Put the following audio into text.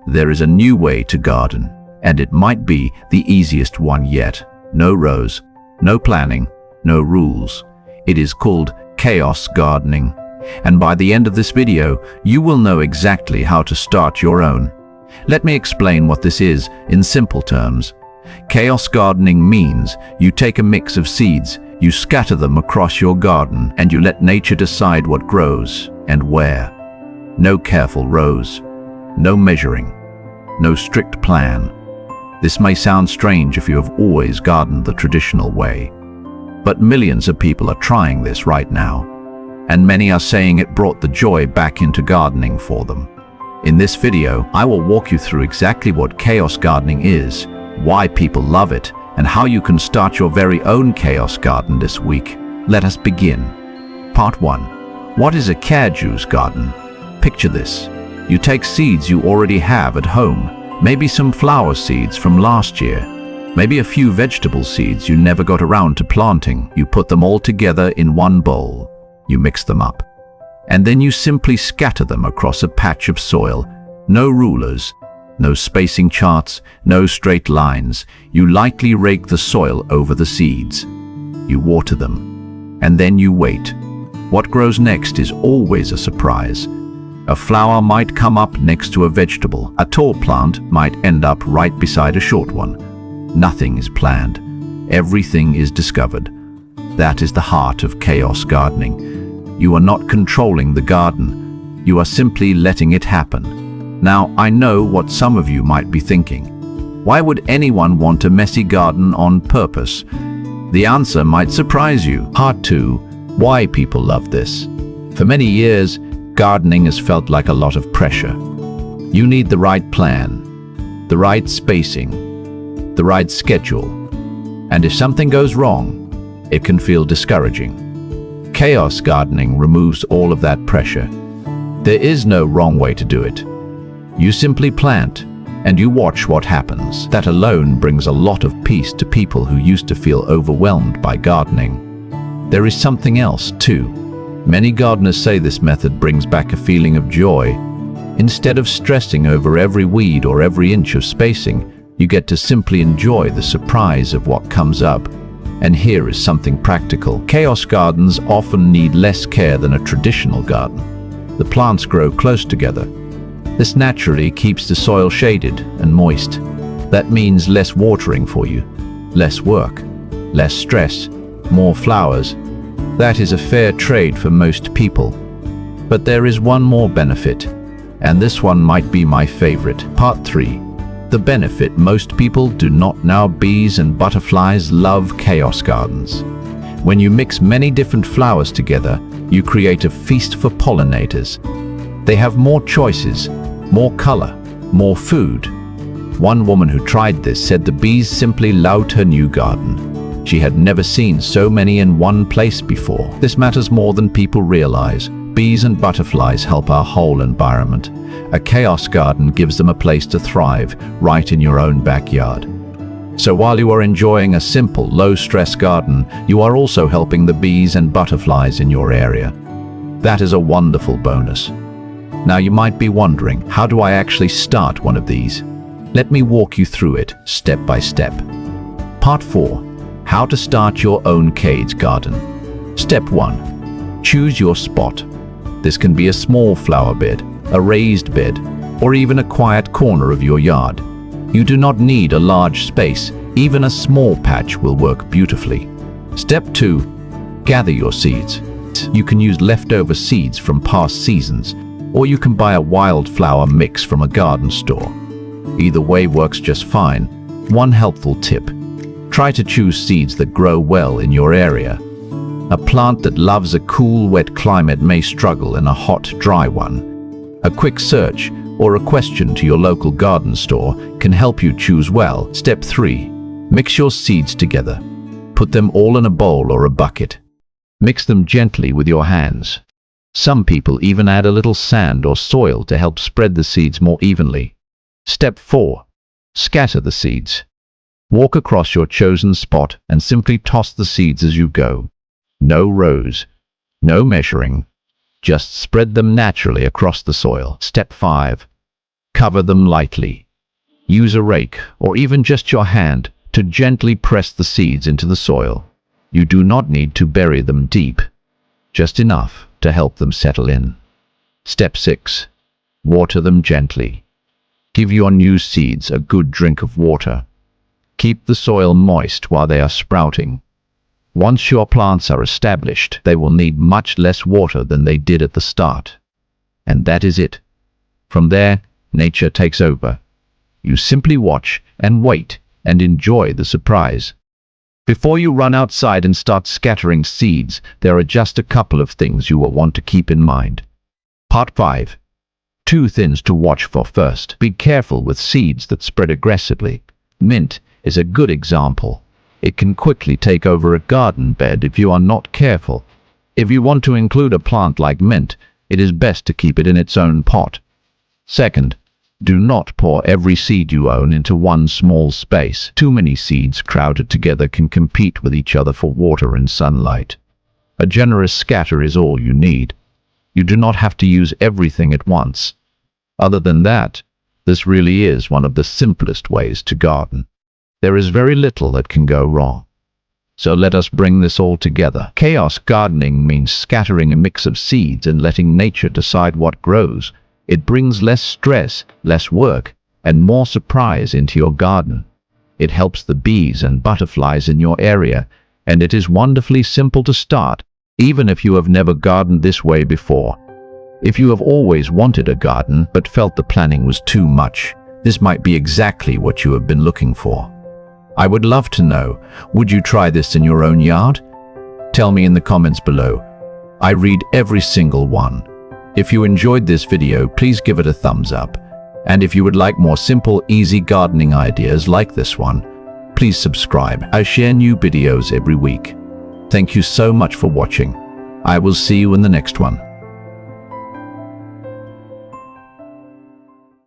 There is a new way to garden, and it might be the easiest one yet. No rows, no planning, no rules. It is called chaos gardening. And by the end of this video, you will know exactly how to start your own. Let me explain what this is in simple terms. Chaos gardening means you take a mix of seeds, you scatter them across your garden, and you let nature decide what grows and where. No careful rows, no measuring, no strict plan. This may sound strange if you have always gardened the traditional way, but millions of people are trying this right now, and many are saying it brought the joy back into gardening for them. In this video, I will walk you through exactly what chaos gardening is, why people love it, and how you can start your very own chaos garden this week. Let us begin. Part 1. What is a chaos garden? Picture this. You take seeds you already have at home, maybe some flower seeds from last year, maybe a few vegetable seeds you never got around to planting. You put them all together in one bowl. You mix them up, and then you simply scatter them across a patch of soil. No rulers, no spacing charts, no straight lines. You lightly rake the soil over the seeds. You water them, and then you wait. What grows next is always a surprise. A flower might come up next to a vegetable. A tall plant might end up right beside a short one. Nothing is planned. Everything is discovered. That is the heart of chaos gardening. You are not controlling the garden. You are simply letting it happen. Now, I know what some of you might be thinking. Why would anyone want a messy garden on purpose? The answer might surprise you. Part 2. Why people love this. For many years, gardening has felt like a lot of pressure. You need the right plan, the right spacing, the right schedule. And if something goes wrong, it can feel discouraging. Chaos gardening removes all of that pressure. There is no wrong way to do it. You simply plant, and you watch what happens. That alone brings a lot of peace to people who used to feel overwhelmed by gardening. There is something else, too. Many gardeners say this method brings back a feeling of joy. Instead of stressing over every weed or every inch of spacing, you get to simply enjoy the surprise of what comes up. And here is something practical. Chaos gardens often need less care than a traditional garden. The plants grow close together. This naturally keeps the soil shaded and moist. That means less watering for you, less work, less stress, more flowers. That is a fair trade for most people. But there is one more benefit, and this one might be my favorite. Part 3. The benefit most people do not know. Bees and butterflies love chaos gardens. When you mix many different flowers together, you create a feast for pollinators. They have more choices, more color, more food. One woman who tried this said the bees simply loved her new garden. She had never seen so many in one place before. This matters more than people realize. Bees and butterflies help our whole environment. A chaos garden gives them a place to thrive, right in your own backyard. So while you are enjoying a simple, low-stress garden, you are also helping the bees and butterflies in your area. That is a wonderful bonus. Now you might be wondering, how do I actually start one of these? Let me walk you through it, step by step. Part 4. How to start your own chaos garden. Step 1. Choose your spot. This can be a small flower bed, a raised bed, or even a quiet corner of your yard. You do not need a large space. Even a small patch will work beautifully. Step 2. Gather your seeds. You can use leftover seeds from past seasons, or you can buy a wildflower mix from a garden store. Either way works just fine. One helpful tip. Try to choose seeds that grow well in your area. A plant that loves a cool, wet climate may struggle in a hot, dry one. A quick search or a question to your local garden store can help you choose well. Step 3. Mix your seeds together. Put them all in a bowl or a bucket. Mix them gently with your hands. Some people even add a little sand or soil to help spread the seeds more evenly. Step 4. Scatter the seeds. Walk across your chosen spot and simply toss the seeds as you go. No rows, no measuring. Just spread them naturally across the soil. Step 5. Cover them lightly. Use a rake or even just your hand to gently press the seeds into the soil. You do not need to bury them deep, just enough to help them settle in. Step 6. Water them gently. Give your new seeds a good drink of water. Keep the soil moist while they are sprouting. Once your plants are established, they will need much less water than they did at the start. And that is it. From there, nature takes over. You simply watch and wait and enjoy the surprise. Before you run outside and start scattering seeds, there are just a couple of things you will want to keep in mind. Part 5. 2 things to watch for. First, be careful with seeds that spread aggressively. Mint is a good example. It can quickly take over a garden bed if you are not careful. If you want to include a plant like mint, it is best to keep it in its own pot. Second, do not pour every seed you own into one small space. Too many seeds crowded together can compete with each other for water and sunlight. A generous scatter is all you need. You do not have to use everything at once. Other than that, this really is one of the simplest ways to garden. There is very little that can go wrong. So let us bring this all together. Chaos gardening means scattering a mix of seeds and letting nature decide what grows. It brings less stress, less work, and more surprise into your garden. It helps the bees and butterflies in your area, and it is wonderfully simple to start, even if you have never gardened this way before. If you have always wanted a garden but felt the planning was too much, this might be exactly what you have been looking for. I would love to know, would you try this in your own yard? Tell me in the comments below. I read every single one. If you enjoyed this video, please give it a thumbs up. And if you would like more simple, easy gardening ideas like this one, please subscribe. I share new videos every week. Thank you so much for watching. I will see you in the next one.